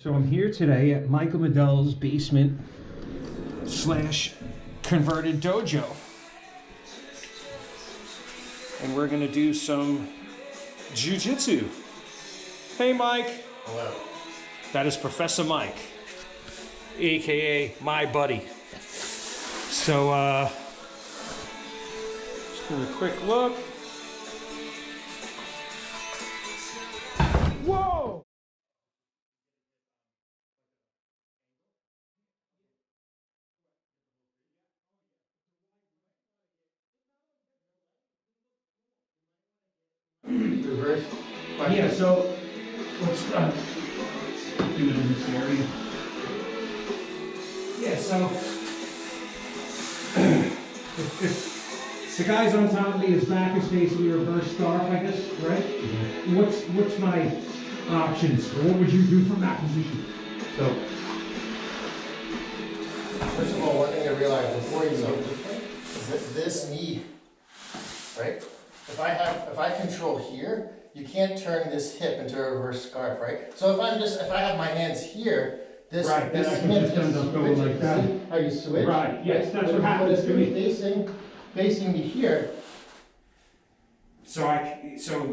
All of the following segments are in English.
So I'm here today at Michael Medel's basement slash converted dojo. And we're gonna do some jiu-jitsu. Hey Mike. Hello. That is Professor Mike, AKA my buddy. So just give a quick look. Whoa! Reverse. Yeah, so let's do it in this area. Yeah, so if the guy's on top of me, his back is facing a reverse scarf, I guess, right? Mm-hmm. What's my options? What would you do from that position? So, first of all, one thing to realize before you go is that this knee, right? If I control here, you can't turn this hip into a reverse scarf, right? So if I have my hands here, this right, this then I can just end up going like that. See how you switch? Right. Yes, that's what happens to me. Facing me here. So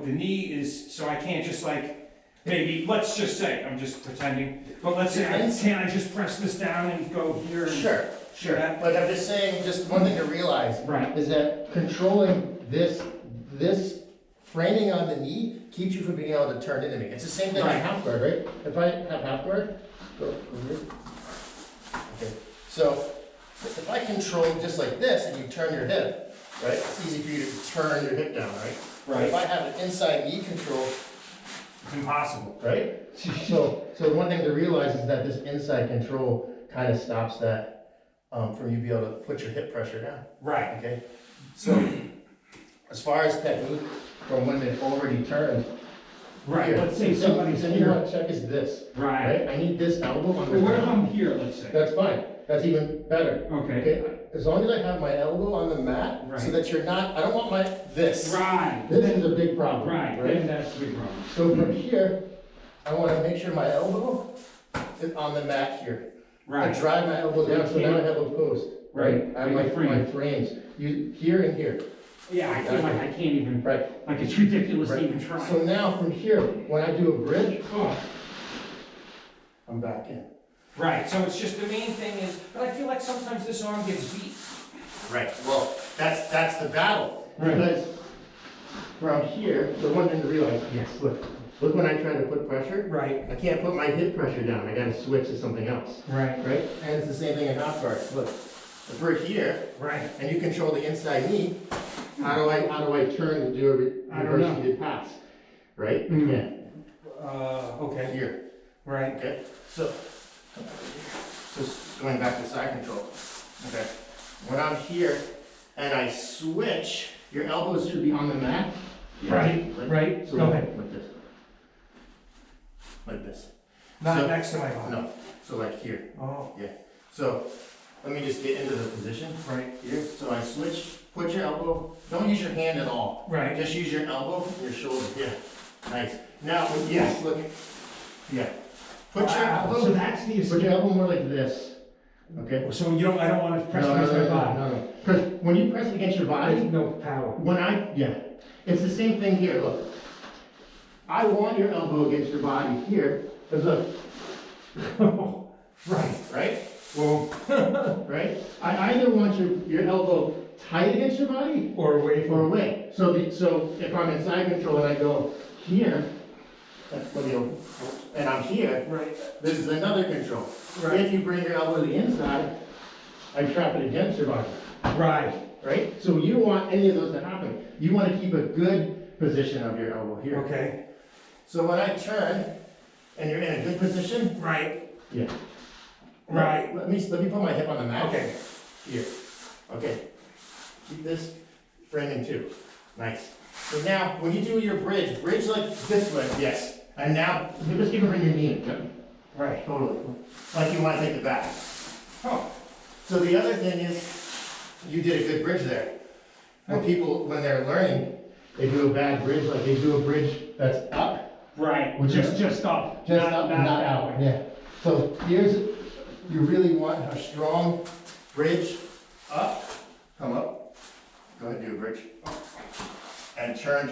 the knee is, so I can't just like, maybe, let's just say, I'm just pretending, but let's say, can't I just press this down and go here? And Sure. But I'm just saying, just one thing to realize is that controlling this framing on the knee keeps you from being able to turn into me. It's the same thing on half guard, right? If I have half guard, go over here. Okay. So if I control just like this and you turn your hip, right? It's easy for you to turn your hip down, right? Right. If I have an inside knee control, it's impossible. right? So one thing to realize is that this inside control kind of stops that from you being able to put your hip pressure down. Right. Okay. So as far as technique from when they've already turned. Right. Here. Let's say somebody's here. here. You want to check is this. Right. I need this elbow on the Well, what if ground. I'm here, let's say? That's fine. That's even better. Okay. As long as I have my elbow on the mat, so that you're not, I don't want my, this. Right. This is a big problem. Right. Then that's the big problem. So from here, I want to make sure my elbow is on the mat here. Right. I drive my elbow down, so now I have a post. Right. I have my frames. Here and here. Yeah, I feel like I can't even, Right. like it's ridiculous to even try. So now from here, when I do a bridge, I'm back in. Right, so it's just the main thing is, but I feel like sometimes this arm gets beat. Right, well, that's the battle. Right. Because from here, the one thing to realize, look when I try to put pressure, Right. I can't put my hip pressure down, I gotta switch to something else. Right. Right? And it's the same thing in half guard. Look, if we're here, Right. and you control the inside knee, how do I turn to do a reverse seated pass? Right? Yeah. Okay. Here. Right. Okay. So just going back to side control. Okay. When I'm here and I switch, your elbows should be on the mat. Right. Right. So Go ahead. Like this. Like this. Not next to my body. No. So like here. Oh. Yeah. So let me just get into the position right here. So I switch, put your elbow, don't use your hand at all. Right. Just use your elbow and your shoulder. Yeah. Nice. Now, yes, look. Yeah. Put your elbow. So that's the. Put your elbow more like this. Okay. So I don't want to press against my body. No. Because when you press against your body, There's no power. it's the same thing here. Look. I want your elbow against your body here. Because look. Right? Well, right? I either want your elbow tight against your body or away from. or away. So if I'm in side control and I go here, and I'm here, Right. this is another control. Right. If you bring your elbow to the inside, I trap it against your body. Right. Right? So you don't want any of those to happen. You want to keep a good position of your elbow here. Okay. So when I turn and you're in a good position, Right. yeah. Right. Let me put my hip on the mat. Okay. Here. Okay. Keep this framing too. Nice. So now, when you do your bridge like this way. Yes. And now, you just even bring your knee in. Yep. Right. Totally. Like you want to take it back. Oh. So the other thing is, you did a good bridge there. When people, when they're learning, they do a bad bridge, like they do a bridge that's up. Right. Which is just up. just up, not out. Yeah. So here's, you really want a strong bridge up, come up, go ahead and do a bridge. And turn.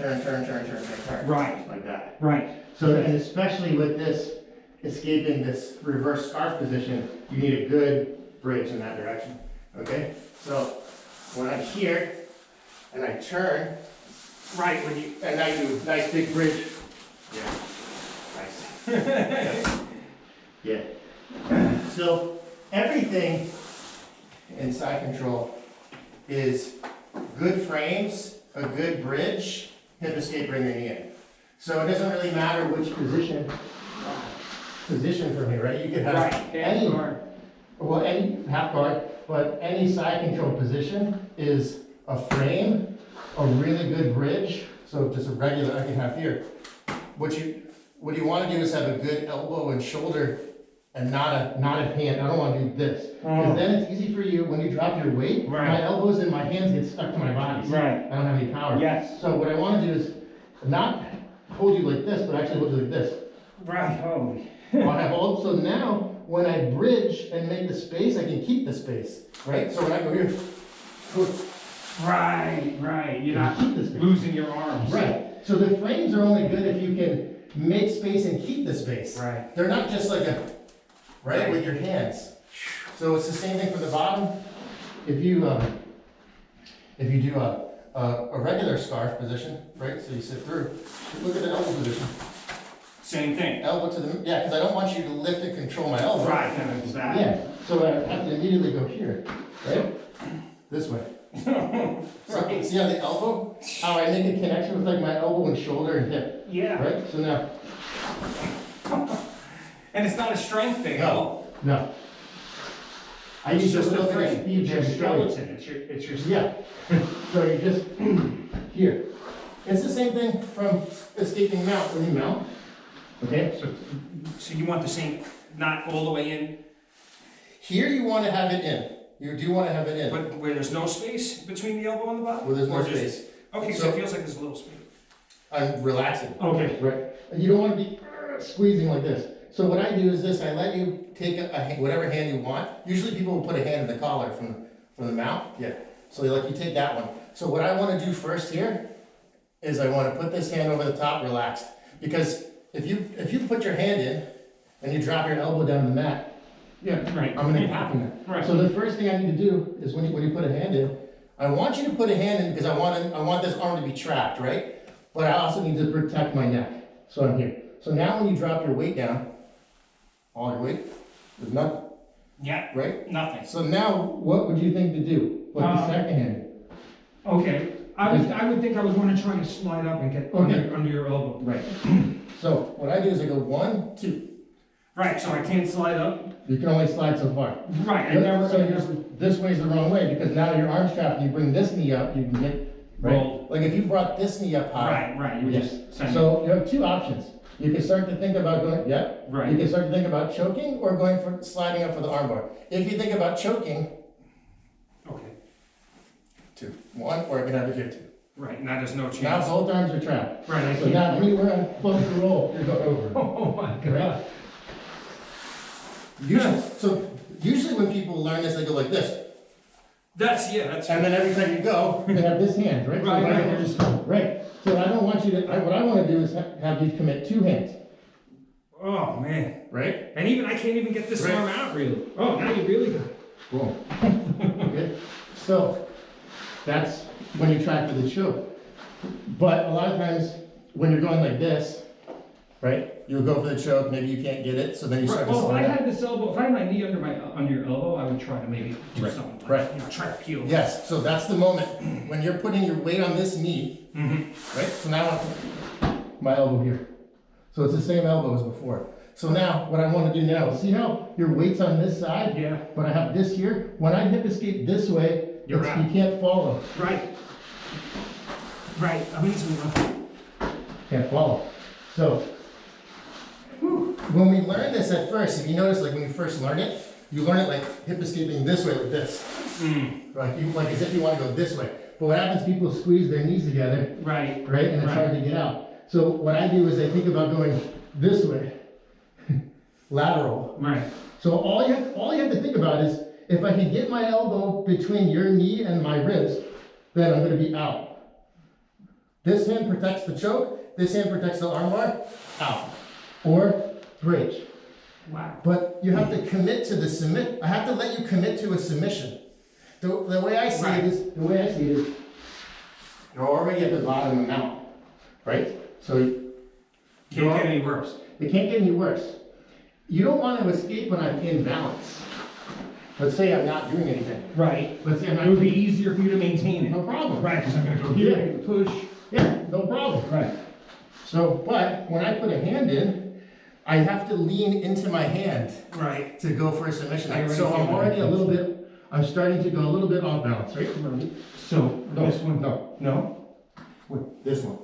Right. Like that. Right. So, and especially with this, escaping this reverse scarf position, you need a good bridge in that direction, okay? So, when I'm here, and I turn, Right, when you... and I do nice big bridge. Yeah, nice. Yeah. So, everything in side control is good frames, a good bridge, hip escape, bring your knee in. So it doesn't really matter which position from here, right? You could have Right, any, well, any half guard, but any side control position is a frame, a really good bridge. So just a regular I can have here. What you want to do is have a good elbow and shoulder and not a hand. I don't want to do this. Because then it's easy for you, when you drop your weight, my elbows and my hands get stuck to my body. So I don't have any power. Yes. So what I want to do is not hold you like this, but actually hold you like this. Right, holy. I'll have all, so now, when I bridge and make the space, I can keep the space, right? So when I go here, Right, you're not keep the space. losing your arms. Right. So the frames are only good if you can make space and keep the space. Right. They're not just like a, right, with your hands. So it's the same thing for the bottom. If you do a regular scarf position, right, so you sit through, look at the elbow position. Same thing. Elbow to the, yeah, because I don't want you to lift and control my elbow. Right, exactly. Yeah, so I have to immediately go here, right? This way. Right. See on the elbow, how I make a connection with like my elbow and shoulder and hip, Yeah. right? So now, And it's not a strength thing. no. I It's use just a a little bit of frame. speed It's your to show you. skeleton. It's your Yeah, so you just, here. It's the same thing from escaping mount, when you mount, okay? So you want the same, not all the way in, Here you want to have it in, you do want to have it in, but where there's no space between the elbow and the bottom? where there's no Or just- space. Okay, so So- it feels like there's a little space. I'm relaxing. Okay. Right. And you don't want to be squeezing like this. So what I do is this, I let you take whatever hand you want. Usually people will put a hand in the collar from the mount. Yeah. So you take that one. So what I want to do first here is I want to put this hand over the top, relaxed. Because if you put your hand in and you drop your elbow down the mat, Yeah, right. I'm going to tap in there. Right. So the first thing I need to do is when you put a hand in, I want you to put a hand in because I want this arm to be trapped, right? But I also need to protect my neck. So I'm here. So now when you drop your weight down, all your weight, there's nothing, Yeah, right? nothing. So now what would you think to do? Put the second hand in. Okay, I would think I would want to try to slide up and get under your elbow. Right. So what I do is I go 1, 2. Right, so I can't slide up? You can only slide so far. Right, So this way's the wrong way because now your arm's trapped and you bring this knee up, you can get, right? Roll. Like if you brought this knee up high. Right, you would Yes. just send it. So you have 2 options. You can start to think about going, Right. You can start to think about choking or going for sliding up for the armbar. If you think about choking, Okay, 2, 1, or I can have it here 2. right, now there's no Now chance. both arms are trapped. Right, I So can't. now anywhere I'm supposed to roll, you go over. Oh my God. Usually when people learn this, they go like this. That's. And then every time you go, they have this hand, right? So Right, if I right. can just- right. So I don't want you to, what I want to do is have you commit 2 hands, Oh, man. right? And even, I can't even get this Right. arm out, really. Oh, now you really got it. Boom. Okay. So that's when you try for the choke. But a lot of times when you're going like this, right? You'll go for the choke, maybe you can't get it, so then you start to Well, if I slide up. had this elbow, if I had my knee under your elbow, I would try to maybe do Right, something. Like, right. Try to peel. Yes, so that's the moment when you're putting your weight on this knee, right? So now I put my elbow here. So it's the same elbow as before. So now what I want to do now, see how your weight's on this side? Yeah. But I have this here. When I hip escape this way, You're out. you can't follow. Right. Right. Amazing. Can't follow. So when we learn this at first, if you notice, like when you first learn it, you learn it like hip escaping this way, like this. Like as if you want to go this way. But what happens, people squeeze their knees together, Right. right? And it's hard to get out. So what I do is I think about going this way. lateral. Right. So all you have to think about is, if I can get my elbow between your knee and my ribs, then I'm gonna be out. This hand protects the choke, this hand protects the armbar, out. Or bridge. Wow. But you have to commit to the submit. I have to let you commit to a submission. The way I see it is, you're already at the bottom of the mount, right? So Can't get any worse. it can't get any worse. You don't want to escape when I'm in balance. Let's say I'm not doing anything. Right. Let's say I'm not. It would be easier for you to maintain it. No problem. Right, because I'm gonna go here and push. Yeah, no problem. Right. So, but when I put a hand in, I have to lean into my hand Right. to go for a submission. I already So feel I'm that. already a little bit, I'm starting to go a little bit off balance, right? So, No, this one, no, no? this one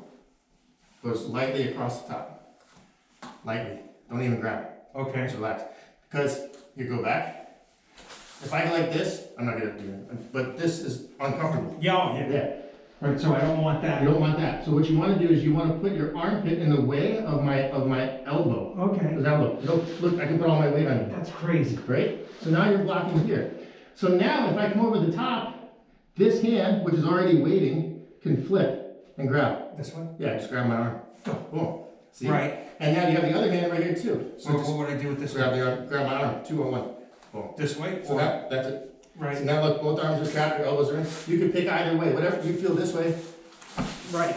goes lightly across the top. Lightly, don't even grab it, Okay. just relax. Because you go back, if I go like this, I'm not gonna do it, but this is uncomfortable. Yeah. Yeah, Right, so I don't want that. you don't want that. So what you wanna do is you wanna put your armpit in the way of my elbow. Okay. Because now look, I can put all my weight on it, That's crazy. right? So now you're blocking here. So now if I come over the top, this hand, which is already waiting, can flip and grab. This one? Yeah, just grab my arm. Boom. See? Right. And now you have the other hand right here too. So So just what would I do with this grab one? the arm, grab my arm, 2 on 1. Boom. This way? So that's it. Right. So now look, both arms are trapped, your elbows are in. You can pick either way, whatever you feel this way. Right.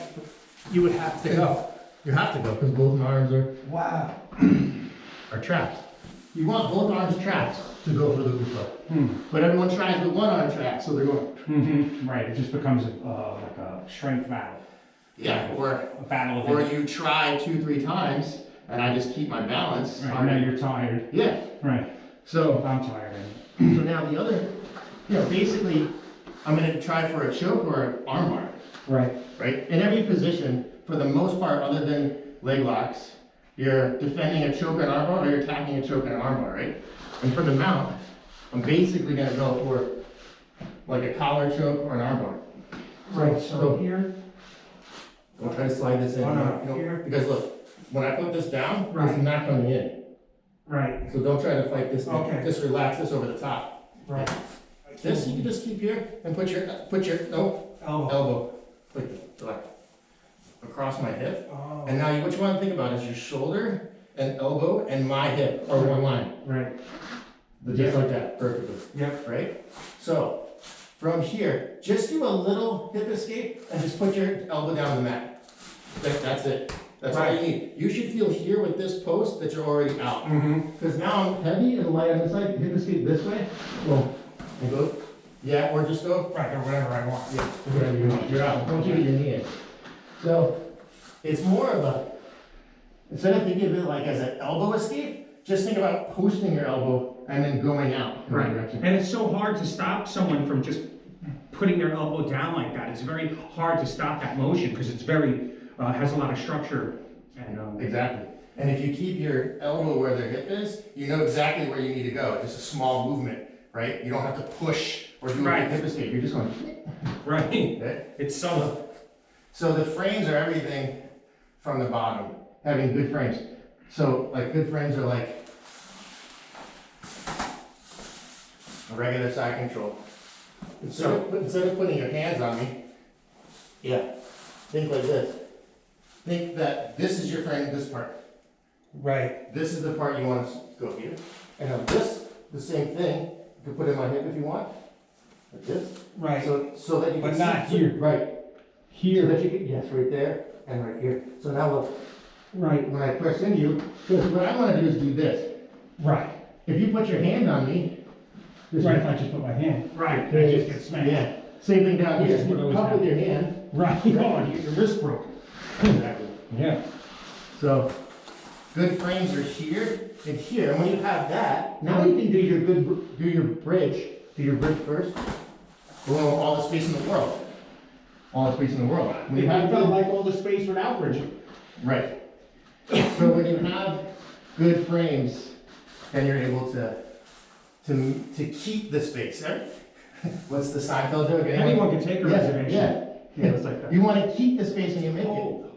You would have to go. You have to go because both arms Wow. are trapped. You want both arms trapped to go for the UFO. Hmm. But everyone tries with one arm trapped, so they're going. Mm-hmm. Right, it just becomes like a strength battle. Yeah, or A battle of or it. you try 2-3 times and I just keep my balance. Right, now you're tired. Yeah. Right. So I'm tired. so now the other, basically, I'm gonna try for a choke or an armbar, Right. right? In every position, for the most part, other than leg locks, you're defending a choke and armbar or you're attacking a choke and an armbar, right? And for the mount, I'm basically gonna go for like a collar choke or an armbar. Right, so here. Don't try to slide this in, Oh, no, you know, here. because look, when I put this down, Right. it's not coming in. Right. So don't try to fight this. Okay. Just relax this over the top. Right. This you can just keep here and put your elbow like across my hip. Oh. And now what you want to think about is your shoulder and elbow and my hip are one line. Right. Just like that, perfectly. Yep. Right? So from here, just do a little hip escape and just put your elbow down the mat. That's it. That's all you need. You should feel here with this post that you're already out. Mm-hmm. Because now I'm heavy and light on the side. Hip escape this way. Boom. And go. Yeah, or just go. Right, or whatever I want. Yeah, whatever you want. You're out. Don't you get your knee in. So it's more of a, instead of thinking of it like as an elbow escape, just think about posting your elbow and then going out in that direction. And it's so hard to stop someone from just putting their elbow down like that. It's very hard to stop that motion because it's very, has a lot of structure. And, Exactly. And if you keep your elbow where their hip is, you know exactly where you need to go. Just a small movement, right? You don't have to push or do a Right. hip escape. You're just going. right. Okay? It's so. So the frames are everything from the bottom, having good frames. So like good frames are like a regular side control. Instead of putting your hands on me, think like this. Think that this is your frame, this part. Right. This is the part you want to go here. And now this, the same thing, you can put in my hip if you want, like this. Right. So that you can But see. not here. Right. Here. So that you can, yes, right there and right here. So now look, Right. when I press into you, because what I want to do is do this. Right. If you put your hand on me, this Right, is- if I just put my hand. Right. there I it just is. get smacked. Yeah, same thing down Which here. is what You always cup with happens. your hand. Right. Oh, and you get your wrist broken. Exactly. Yeah. So, good frames are here and here. And when you have that, now you can do your bridge first. Well, all the space in the world. All the space in the world. When you have felt like all the space without bridging. right. So when you have good frames, then you're able to keep the space, right? What's the Seinfeld joke? Anyone can take a Yeah, reservation. yeah. Yeah, it's like that. You want to keep the space and you make it. Oh,